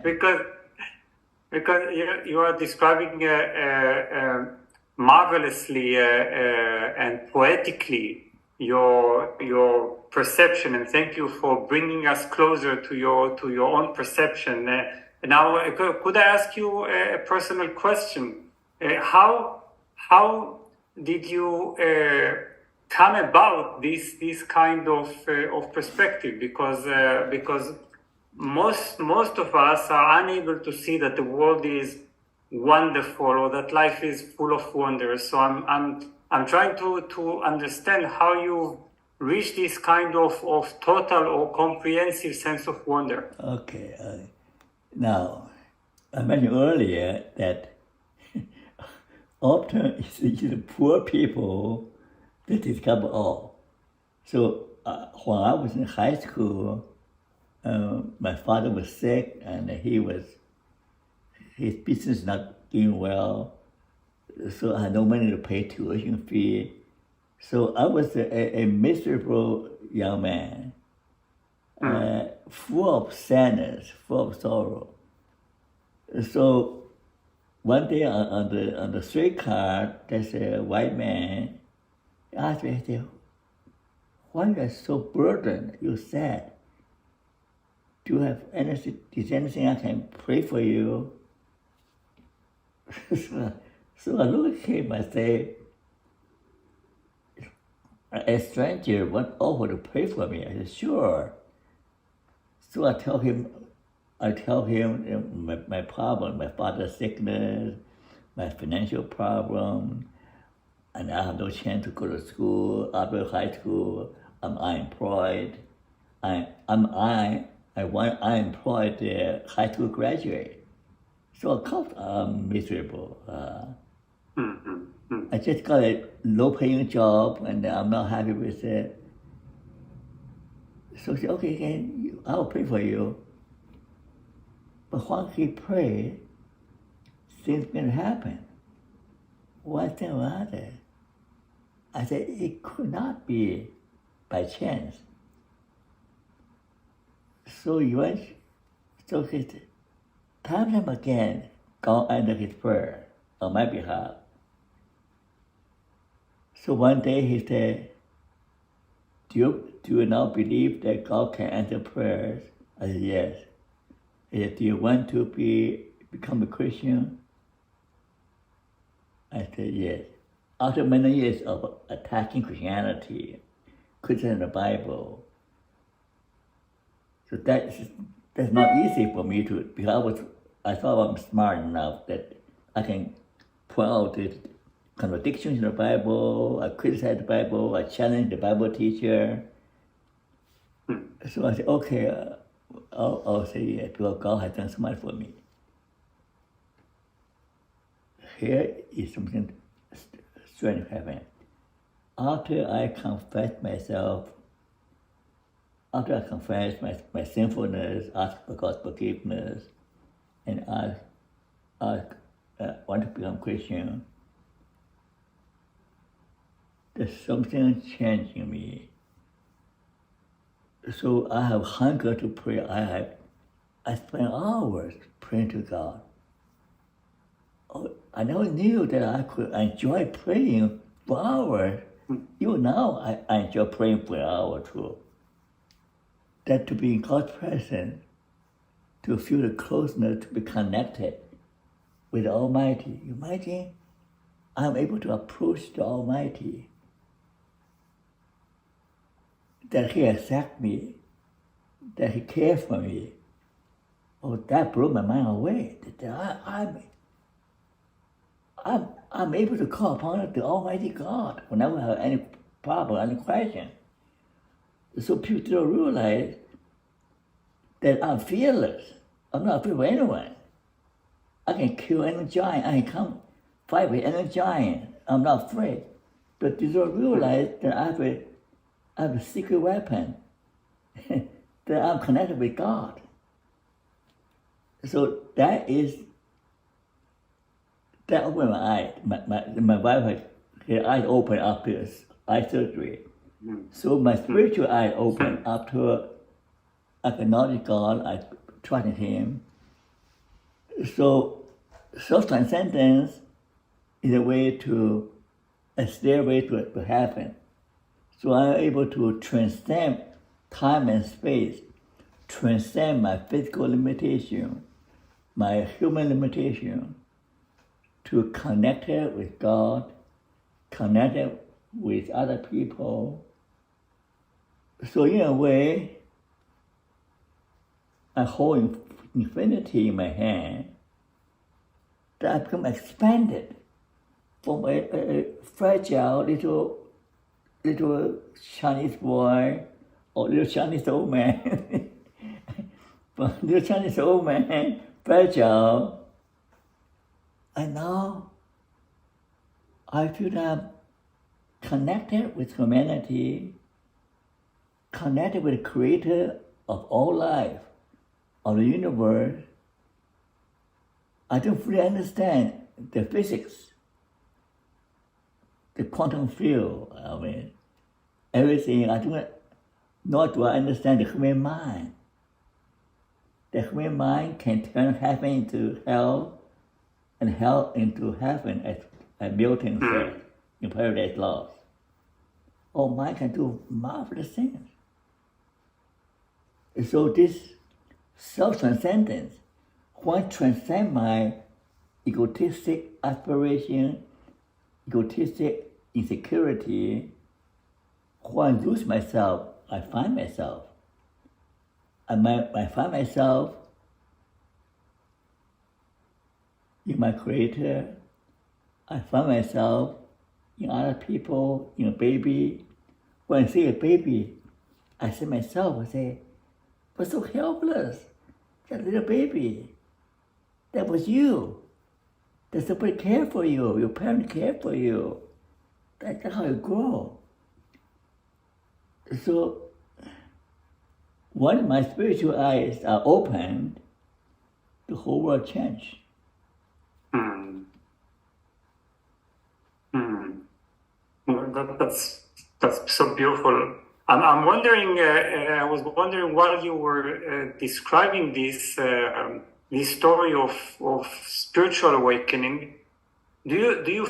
because you are describing marvelously and poetically your perception, and thank you for bringing us closer to your own perception. Now, could I ask you a personal question? How did you come about this kind of perspective? Because most of us are unable to see that the world is wonderful or that life is full of wonders. So I'm trying to understand how you reach this kind of total or comprehensive sense of wonder. Okay. Now, I mentioned earlier that often it's the poor people that discover all. So when I was in high school, my father was sick and his business not doing well, so I had no money to pay tuition fee. So I was a miserable young man, full of sadness, full of sorrow. So one day on the streetcar, there's a white man. He asked me, he said, "Why you are so burdened? You're sad. Do you have anything? Is there anything I can pray for you?" So I look at him. I say, "A stranger went over to pray for me." I said, "Sure." So I tell him my problem, my father's sickness, my financial problem, and I have no chance to go to school. After high school, I'm unemployed. I'm unemployed high school graduate. So of course I'm miserable. I just got a low-paying job, and I'm not happy with it. So I said, "Okay, I'll pray for you." But when he prayed, things can happen. One thing or another. I said, it could not be by chance. So he time and again, God answered his prayer on my behalf. So one day he said, do you now believe that God can answer prayers? I said, yes. He said, do you want to become a Christian? I said, yes. After many years of attacking Christianity, Christian the Bible, so that's not easy for me to, because I thought I'm smart enough that I can point out the contradictions in the Bible, I criticize the Bible, I challenge the Bible teacher. So I said, okay, I'll say yes, because God has done so much for me. Here is something strange happened. After I confessed my sinfulness, asked for God's forgiveness, and I want to become Christian, there's something changing me. So I have hunger to pray. I spend hours praying to God. Oh, I never knew that I could enjoy praying for hours. Even now, I enjoy praying for an hour too. That to be in God's presence, to feel the closeness, to be connected with the Almighty. You imagine, I'm able to approach the Almighty. That He accepts me, that He cares for me. Oh, that blew my mind away. That I'm able to call upon the Almighty God whenever I have any problem, any question. So people don't realize that I'm fearless. I'm not afraid of anyone. I can kill any giant. I can come fight with any giant. I'm not afraid. But they don't realize that I have a secret weapon, that I'm connected with God. So that opened my eyes. My wife had her eyes open after eye surgery. So my spiritual eye opened after I acknowledged God, I trusted Him. So self-transcendence is a stairway to heaven. So I'm able to transcend time and space, transcend my physical limitation, my human limitation, to connect it with God, connect it with other people. So in a way, I hold infinity in my hand, that I become expanded from a fragile little Chinese boy or little Chinese old man, but little Chinese old man, fragile. And now I feel that I'm connected with humanity, connected with the creator of all life, of the universe. I don't fully understand the physics, the quantum field, everything. Nor do I understand the human mind. The human mind can turn heaven into hell and hell into heaven, as Milton said in Paradise Lost. Oh, mind can do marvelous things. So this self-transcendence, when transcend my egotistic aspiration, egotistic insecurity, when I lose myself, I find myself. I find myself in my creator. I find myself in other people, in a baby. When I see a baby, I see myself, I say, but so helpless, that little baby. That was you. That somebody cared for you, your parents cared for you. That's how you grow. So when my spiritual eyes are opened, the whole world changed. That's so beautiful. I'm wondering. I was wondering while you were describing this story of spiritual awakening. Do you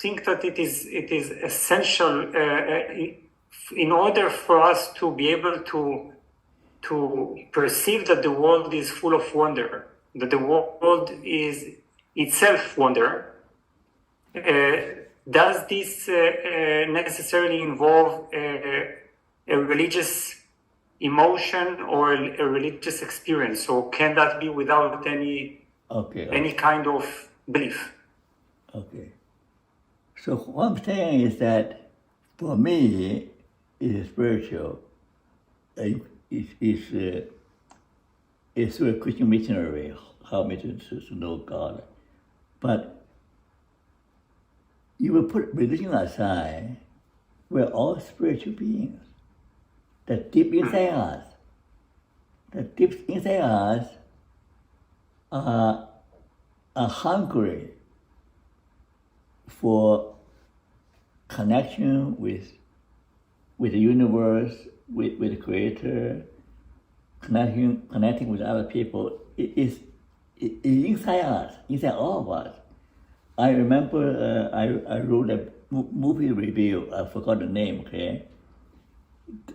think that it is essential in order for us to be able to perceive that the world is full of wonder, that the world is itself wonder? Does this necessarily involve a religious emotion or a religious experience, or can that be without any kind of belief? Okay. So what I'm saying is that for me, it is spiritual. It's through a Christian missionary helped me to know God. But you will put religion aside, we're all spiritual beings. That deep inside us, are hungry for connection with the universe, with the Creator, connecting with other people. It is inside us, inside all of us. I remember I wrote a movie review. I forgot the name. Okay,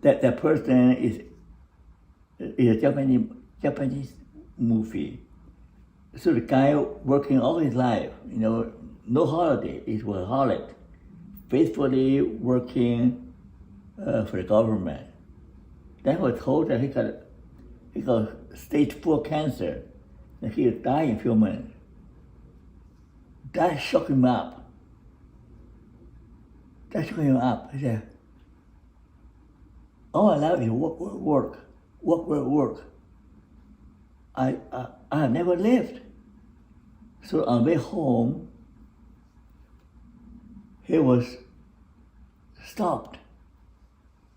that person is a Japanese movie. So the guy working all his life, no holiday. It was a holiday, faithfully working for the government. Then he was told that he got stage 4 cancer, and he would die in a few months. That shook him up. He said, all I love is work. I have never lived. So on the way home, he was stopped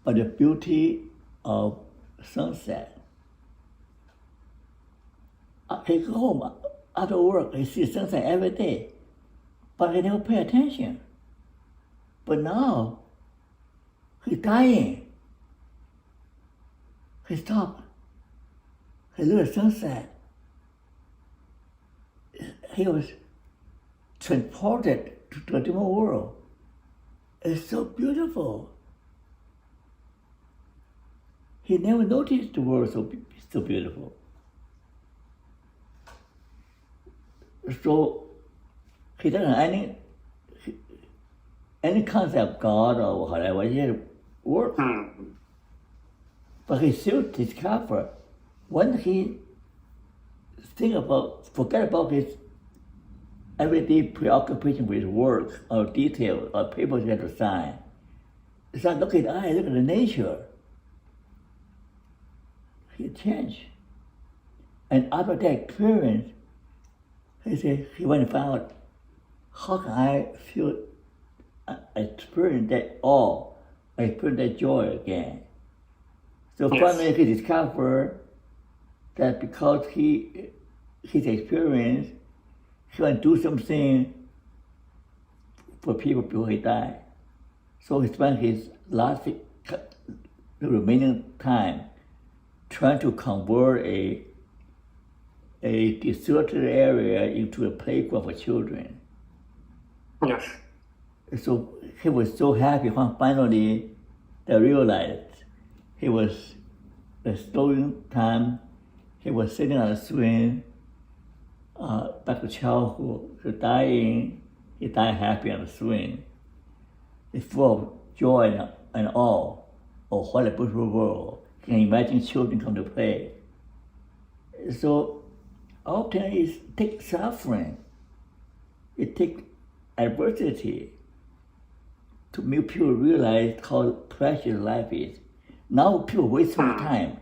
by the beauty of sunset. He go home after work, he sees sunset every day, but he never pay attention. But now, he's dying. He stopped. He looked at sunset. he was transported to a different world. It's so beautiful. He never noticed the world so beautiful. So he doesn't have any concept of God or whatever. He had work. But he still discovered when he forget about his everyday preoccupation with work or detail or papers he had to sign. Start look at the eye, look at the nature. He changed. And after that experience, he said he went and found out how can I experience that awe, experience that joy again. So finally he discovered that because his experience, he want to do something for people before he died. So he spent his the remaining time trying to convert a deserted area into a playground for children. Yes. So he was so happy when finally they realized he was restoring time. He was sitting on a swing, back to childhood, to dying. He died happy on the swing. It's full of joy and awe of what a beautiful world. You can imagine children come to play. So often it takes suffering, it takes adversity to make people realize how precious life is. Now people waste so much time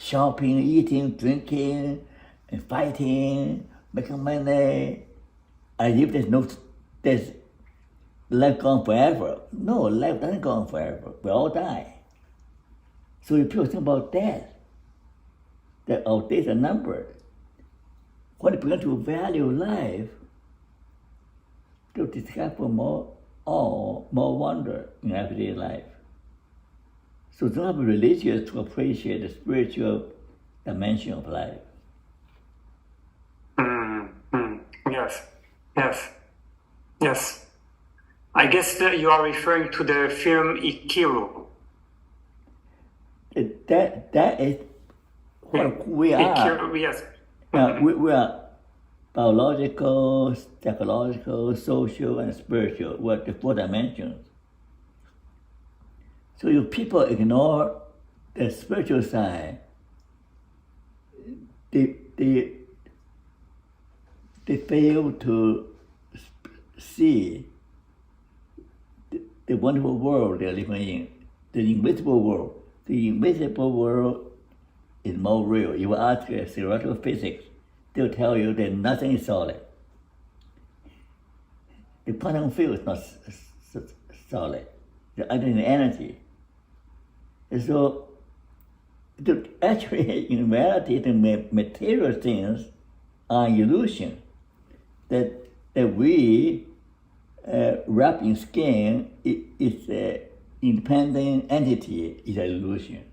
shopping, eating, drinking, and fighting, making money, as if there's life gone forever. No, life doesn't go on forever. We all die. So if people think about death, that our days are numbered. When they begin to value life, they'll discover more awe, more wonder in everyday life. So don't have to be religious to appreciate the spiritual dimension of life. Yes. I guess you are referring to the film Ikiru. That is what we are. Ikiru, yes. We are biological, psychological, social, and spiritual. We're the four dimensions. So if people ignore the spiritual side, they fail to see the wonderful world they're living in, the invisible world. The invisible world is more real. You will ask theoretical physics, they'll tell you that nothing is solid. The quantum field is not solid. It's under energy. And so, actually, in reality, the material things are an illusion. That we wrap in skin is an independent entity, is an illusion.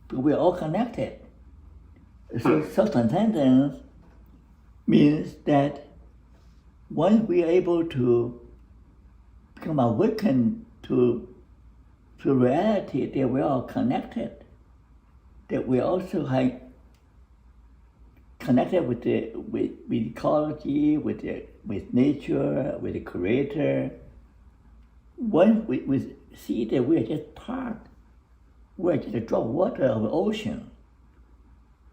But we're all connected. So self-transcendence means that once we are able to become awakened to reality that we are all connected, that we also have connected with ecology, with nature, with the creator. When we see that we are just we're just a drop of water of the ocean.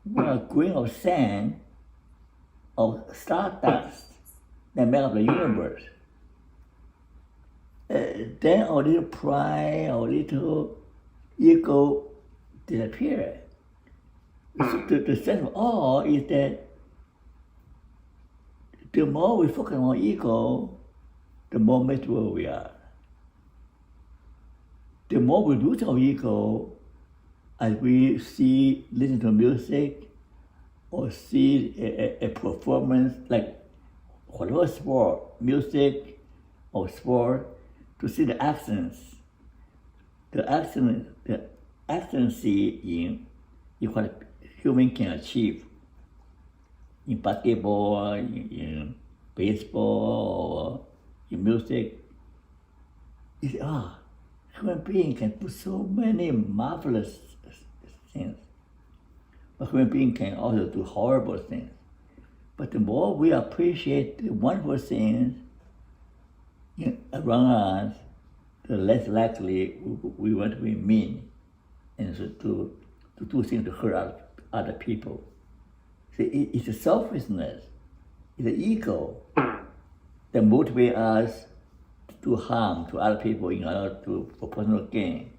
We're a grain of sand, of stardust that make up the universe. Then our little pride, our little ego disappears. So the sense of awe is that the more we focus on ego, the more miserable we are. The more we lose our ego, as we listen to music, or see a performance like whatever sport, music or sport, to see the accents. The excellency in what human can achieve in basketball, in baseball or in music. You say, human being can do so many marvelous things. But human being can also do horrible things. But the more we appreciate the wonderful things around us, the less likely we want to be mean and so to do things to hurt other people. See, it's a selfishness, it's the ego that motivates us to do harm to other people in order for personal gain.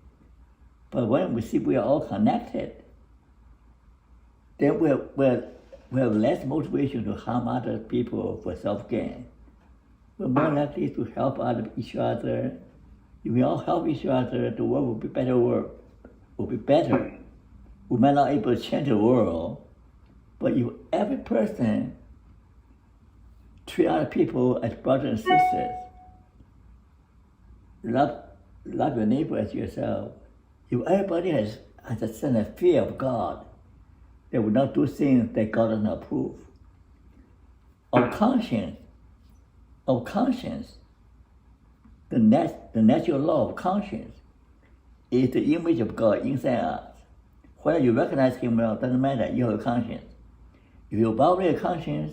But when we see we are all connected, then we have less motivation to harm other people for self-gain. We're more likely to help each other. If we all help each other, the world will be better. We might not be able to change the world, but if every person treat other people as brothers and sisters, love your neighbor as yourself. If everybody has a sense of fear of God, they will not do things that God doesn't approve. Of conscience, the natural law of conscience is the image of God inside us. Whether you recognize Him or not, doesn't matter, you have a conscience. If you violate a conscience,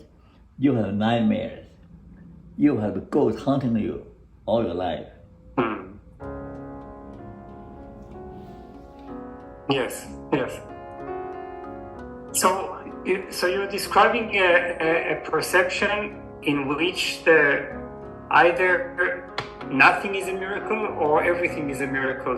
you have nightmares. You have a ghost haunting you all your life. Yes. So you're describing a perception in which either nothing is a miracle or everything is a miracle.